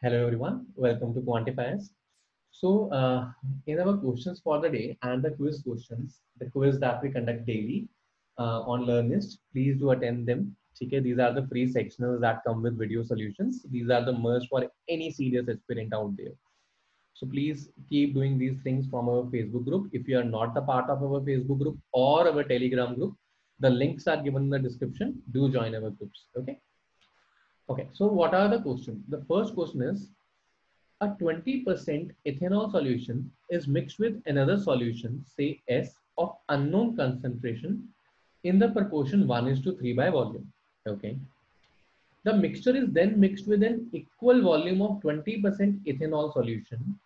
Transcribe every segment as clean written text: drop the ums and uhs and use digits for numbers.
Hello everyone, welcome to Quantifiers. So, in our questions for the day and the quiz questions, the quiz that we conduct daily on Learnist, please do attend them. Okay, these are the free sectionals that come with video solutions. These are the must for any serious aspirant out there. So please keep doing these things from our Facebook group. If you are not the part of our Facebook group or our Telegram group, the links are given in the description. Do join our groups. Okay. Okay. So what are the questions? The first question is a 20% ethanol solution is mixed with another solution, say S, of unknown concentration in the proportion 1 is to 3 by volume. Okay. The mixture is then mixed with an equal volume of 20% ethanol solution.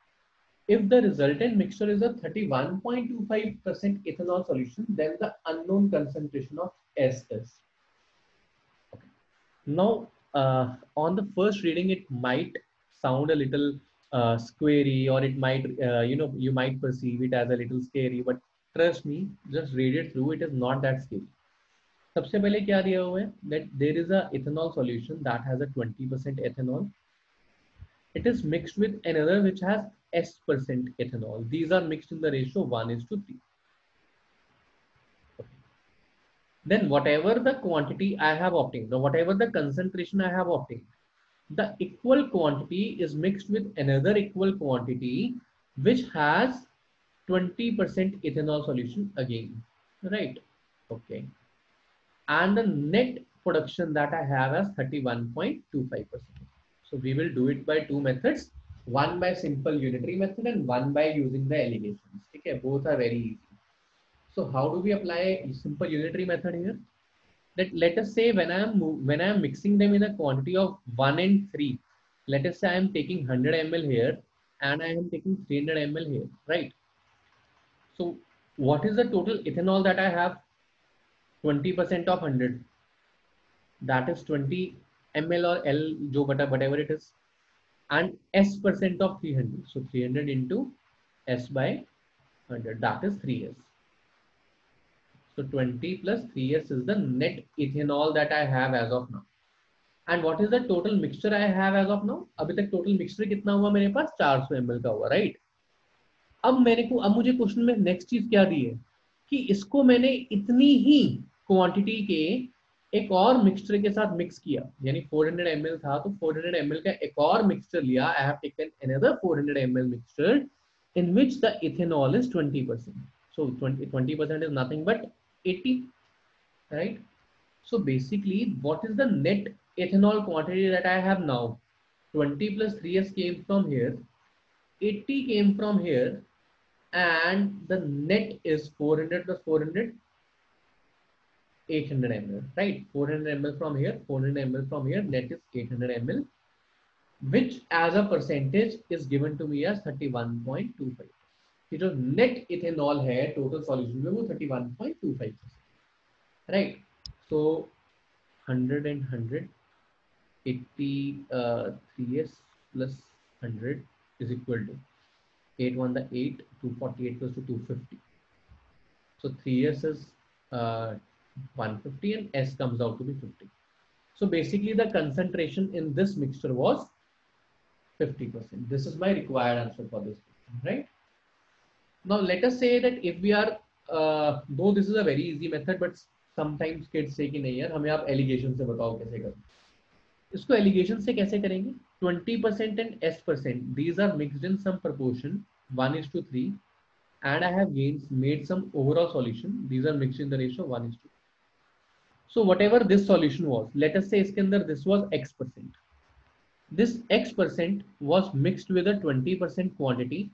If the resultant mixture is a 31.25% ethanol solution, then the unknown concentration of S is. Okay. Now, on the first reading, it might sound a little squarey, or it might, you might perceive it as a little scary. But trust me, just read it through. It is not that scary. सबसे पहले क्या दिया हुआ है that there is a ethanol solution that has a 20% ethanol. It is mixed with another which has S% ethanol. These are mixed in the ratio 1 is to 3. Then whatever the quantity I have obtained, or whatever the concentration I have obtained, the equal quantity is mixed with another equal quantity which has 20% ethanol solution again, right? Okay. And the net production that I have as 31.25%. So we will do it by two methods, one by simple unitary method and one by using the allegations. Okay, both are very easy. So how do we apply simple unitary method here? That let us say when I am mixing them in a quantity of 1 and 3, let us say I am taking 100 ml here and I am taking 300 ml here, right? So what is the total ethanol that I have? 20% of 100, that is 20 ml or L jo bata whatever it is, and S percent of 300, so 300 into S by 100, that is 3S. So 20 plus 3S is the net ethanol that I have as of now. And what is the total mixture I have as of now? अभी तक total mixture कितना हुआ मेरे पास? 400 ml का हुआ, right? अब मुझे question में नेक्स्ट चीज क्या दी है कि इसको मैंने इतनी ही क्वांटिटी के एक और मिक्सचर के साथ मिक्स किया, यानी 400 ml था तो 400 ml का एक और मिक्सचर लिया. I have taken another 400 ml mixture in which the ethanol is 20%. So 20% is nothing but 80, right? So basically, what is the net ethanol quantity that I have now? 20 plus 3s came from here, 80 came from here, and the net is 400 plus 400, 800 ml, right? 400 ml from here, 400 ml from here, net is 800 ml, which as a percentage is given to me as 31.25. ये जो net ethanol है total solution में वो 31.25%, right? So 100 and 100, 80 3s plus 100 is equal to 8 1 the 8, 248 plus to 250. So 3s is 150 and S comes out to be 50. So basically the concentration in this mixture was 50%. This is my required answer for this question, right? Now let us say that if we are, though this is a very easy method, but sometimes kids say कि नहीं यार हमें आप allegation से बताओ कैसे करें. इसको एलिगेशन से कैसे करेंगे? 20% and S%, these are mixed in some proportion 1 is to 3, and I have made some overall solution, these are mixed in the ratio 1 is to 2. So whatever this solution was, let us say इसके अंदर this was X%. This X% was mixed with a 20% quantity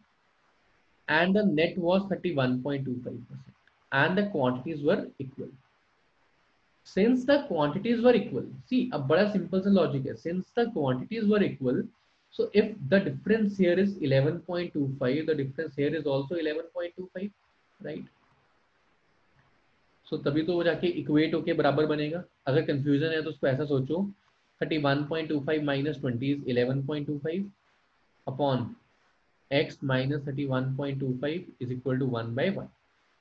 and the net was 31.25% and the quantities were equal. Since the quantities were equal, see a बड़ा simple सा logic है. Since the quantities were equal, so if the difference here is 11.25, the difference here is also 11.25, right? So तभी तो वो जाके equate होके बराबर बनेगा. अगर confusion है तो उसको ऐसा सोचो, 31.25 minus 20 is 11.25 upon x minus 31.25 is equal to 1 by 1.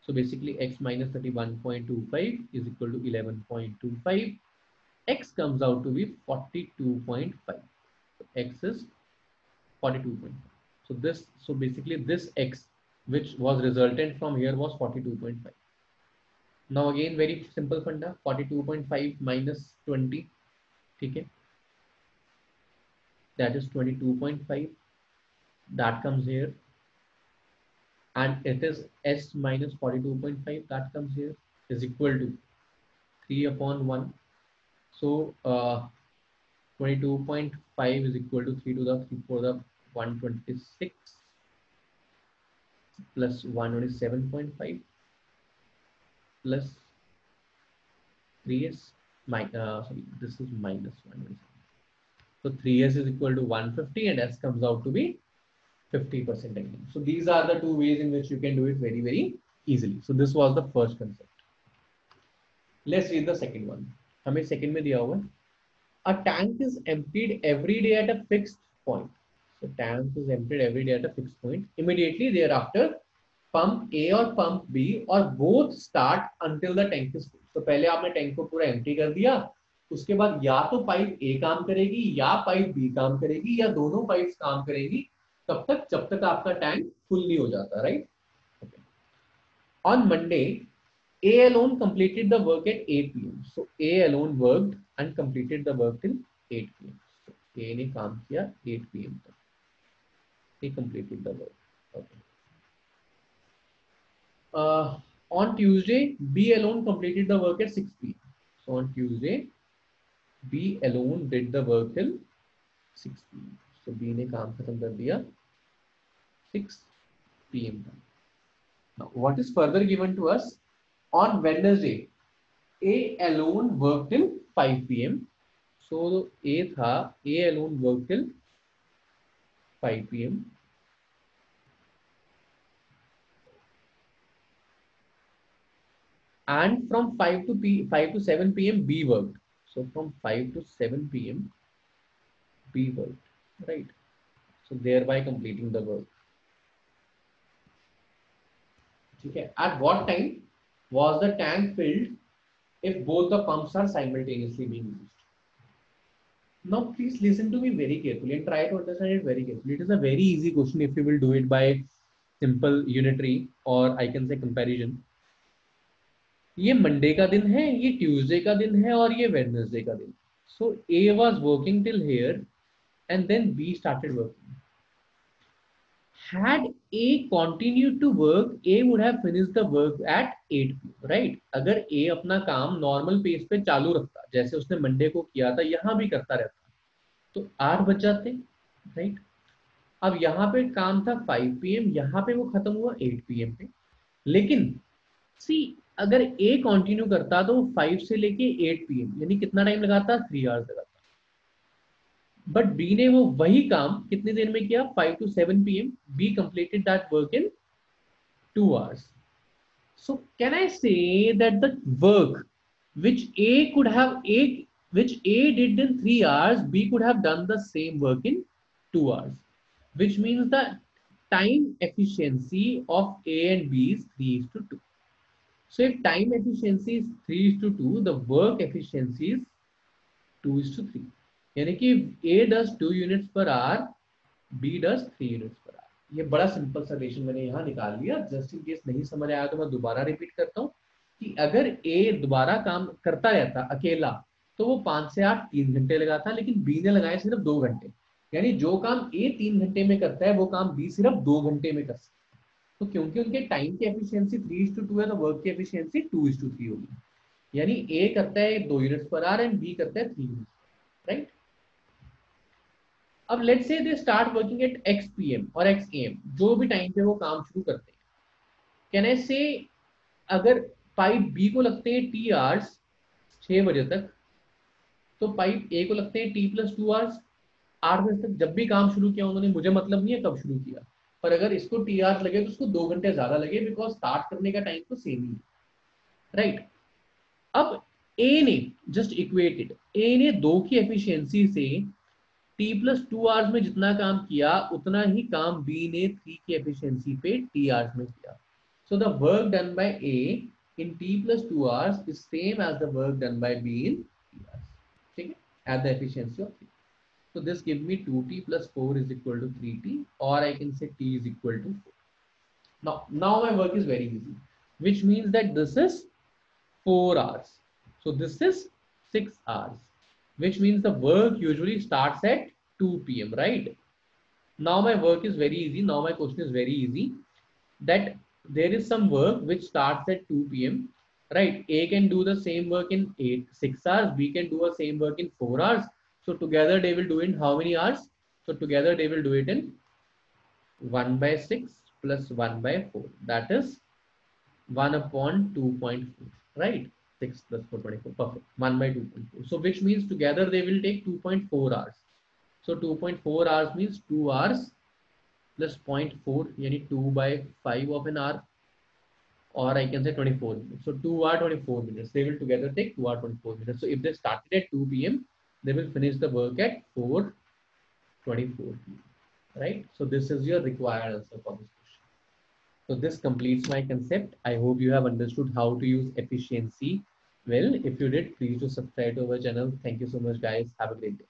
So basically x minus 31.25 is equal to 11.25. X comes out to be 42.5. So x is 42.5. So basically this x which was resultant from here was 42.5. Now again very simple funda, 42.5 minus 20, okay, that is 22.5, that comes here, and it is s minus 42.5 that comes here is equal to 3 upon 1. So 22.5 is equal to 3 to the 3 for the 126 plus 127.5 plus 3s, sorry, this is minus 127. So 3s is equal to 150 and s comes out to be 50% again. So these are the two ways in which you can do it very, very easily. So this was the first concept. Let's read the second one. हमें second में दिया हुआ है. A tank is emptied every day at a fixed point. So tank is emptied every day at a fixed point. Immediately thereafter, pump A और pump B or both start until the tank is full. So पहले आपने tank को पूरा empty कर दिया, उसके बाद या तो पाइप A काम करेगी या पाइप B काम करेगी या दोनों पाइप्स काम करेगी तब तक जब तक आपका टैंक फुल नहीं हो जाता, right? On Monday, A alone completed the work at 8 p.m. So A alone worked and completed the work till 8 p.m. So A ने काम किया 8 p.m. तक. He completed the work. Okay. On Tuesday, B alone completed the work at 6 p.m. So on Tuesday, B alone did the work till 6 p.m. So B ने काम खत्म कर दिया 6 p.m. Now, what is further given to us? On Wednesday, A alone worked till 5 p.m. So A था, A alone worked till 5 p.m. And from 5 to 7 p.m. B worked. So from 5 to 7 p.m. B worked, right? So thereby completing the work. Okay. At what time was the tank filled if both the pumps are simultaneously being used? Now, please listen to me very carefully and try to understand it very carefully. It is a very easy question if you will do it by simple unitary or I can say comparison. ये Monday का दिन है, ये Tuesday का दिन है और ये वेडनेसडे का दिन. So A was working till here and then B started working. Had A continued to work, A would have finished the work at 8 p.m. right? अगर A अपना काम नॉर्मल पेस पे चालू रखता जैसे उसने मंडे को किया था यहाँ भी करता रहता तो 8 बज जाते, राइट? अब यहाँ पे काम था 5 p.m. यहाँ पे वो खत्म हुआ 8 p.m. पे. लेकिन सी अगर A कंटिन्यू करता तो 5 से लेके 8 p.m. यानी कितना टाइम लगाता? 3 आवर्स लगाता. बट B ने वो वही काम कितनी देर में किया? 5 to 7 p.m. B completed that work in 2 hours. So can I say that the work which which A did in 3 hours, B could have done the same work in 2 hours, which means the time efficiency of A and B is 3:2. So if time efficiency is 3:2, the work efficiency is 2:3. यानी कि A does 2 units per hour, B does 3 units per hour. ये बड़ा simple सा relation मैंने यहाँ निकाल लिया. Just in case नहीं समझ आया तो मैं दोबारा रिपीट करता हूँ कि अगर A दोबारा काम करता रहता अकेला तो वो 5 से 8 3 घंटे लगाता, लेकिन B ने लगाए सिर्फ 2 घंटे. यानी जो काम A 3 घंटे में करता है वो काम B सिर्फ 2 घंटे में कर सकता है. तो क्योंकि उनके टाइम की एफिशिएंसी 3:2 है तो वर्क की एफिशिएंसी 2:3 होगी. यानी A करता है 2 units per hour and B करता है 3 यूनिट्स, राइट? अब let's say they start working at x pm और x am, जो भी टाइम पे वो काम शुरू करते हैं. कैन आई से अगर पाइप B को लगते हैं t आवर्स 6 बजे तक तो पाइप A को लगते हैं t+2 आवर्स 8 बजे तक. जब भी काम शुरू किया उन्होंने, मुझे मतलब नहीं है कब शुरू किया, पर अगर इसको t आवर्स लगे तो उसको 2 घंटे ज्यादा लगे बिकॉज स्टार्ट करने का टाइम तो सेम ही है, राइट? अब A ने जस्ट इक्वेटेड, A ने 2 की एफिशिएंसी से t+2 आवर्स में जितना काम किया उतना ही काम B ने 3 की एफिशिएंसी पे t आवर्स में किया. So the work done by A in t+2 hours is same as the work done by B in t hours. ठीक है, at the efficiency of 3. So this gives me 2t plus 4 is equal to 3t, or I can say t is equal to 4. Now my work is very easy, which means that this is 4 hours. So this is 6 hours, which means the work usually starts at 2 p.m., right? Now my work is very easy. Now my question is very easy, that there is some work which starts at 2 p.m., right? A can do the same work in 6 hours. B can do the same work in 4 hours. So together they will do it in how many hours? So together they will do it in 1 by 6 plus 1 by 4. That is 1 upon 2.4, right? 6 plus 4, 24. Perfect. 1 by 2.4. So which means together they will take 2.4 hours. So 2.4 hours means 2 hours plus zero point 0.4, yani 2 by 5 of an hour, or I can say 24 minutes. So 2 hour 24 minutes. They will together take 2 hour 24 minutes. So if they started at 2 p.m., they will finish the work at 4:24 p.m. Right? So this is your required answer for this question. So this completes my concept. I hope you have understood how to use efficiency well. If you did, please do subscribe to our channel. Thank you so much, guys. Have a great day.